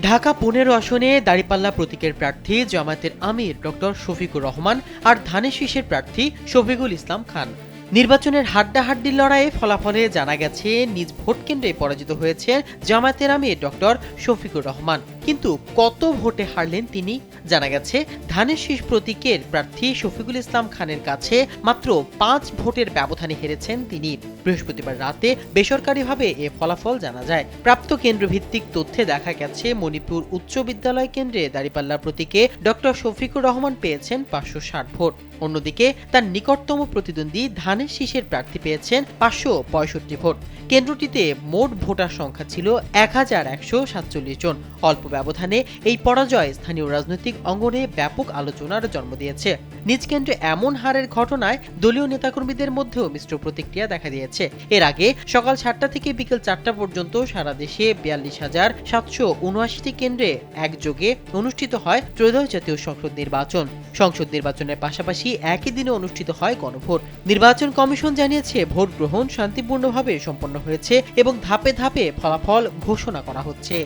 ঢাকা ১৫ আসনে দাঁড়িপাল্লা প্রতীকের প্রার্থী জামায়াতের আমির ডক্টর শফিকুর রহমান আর ধানের শীষের প্রার্থী শফিকুল ইসলাম খান। নির্বাচনের হাড্ডাহাড্ডির লড়াইয়ে ফলাফলে জানা গেছে নিজ ভোট কেন্দ্রে পরাজিত হয়েছে জামায়াতের আমির ডক্টর শফিকুর রহমান। কিন্তু কত ভোটে হারলেন তিনি? জানা গেছে ধানের শীষ প্রতীকের প্রার্থী শফিকুল ইসলাম খানের কাছে মাত্র ৫ ভোটের ব্যবধানে হেরেছেন তিনি। বৃহস্পতিবার রাতে বেসরকারিভাবে এ ফলাফল জানা যায়। প্রাপ্ত কেন্দ্রভিত্তিক তথ্যে দেখা গেছে মণিপুর উচ্চ বিদ্যালয় কেন্দ্রে দাঁড়িপাল্লা প্রতীকে ডক্টর শফিকুর রহমান পেয়েছেন ৫৬০ ভোট। অন্যদিকে তার নিকটতম প্রতিদ্বন্দ্বী ধানের শীষের প্রার্থী পেয়েছেন ৫৬৫ ভোট। কেন্দ্রটিতে মোট ভোটার সংখ্যা ছিল ১১৪৭ জন। অল্প ব্যবধানে এই পরাজয় স্থানীয় রাজনৈতিক অঙ্গনে ব্যাপক আলোচনার জন্ম দিয়েছে। নিজ কেন্দ্রে এমন হারের ঘটনায় দলীয় নেতাকর্মীদের মধ্যেও মিশ্র প্রতিক্রিয়া দেখা দিয়েছে। এর আগে সকাল ৭টা থেকে বিকেল ৪টা পর্যন্ত সারা দেশে ৪২,৭৭৯টি কেন্দ্রে একযোগে অনুষ্ঠিত হয় ত্রয়োদশ জাতীয় সংসদ নির্বাচন। সংসদ নির্বাচনের পাশাপাশি একই দিনে অনুষ্ঠিত হয় গণভোট। নির্বাচন কমিশন জানিয়েছে ভোট গ্রহণ শান্তিপূর্ণভাবে সম্পন্ন হয়েছে এবং ধাপে ধাপে ফলাফল ঘোষণা করা হচ্ছে।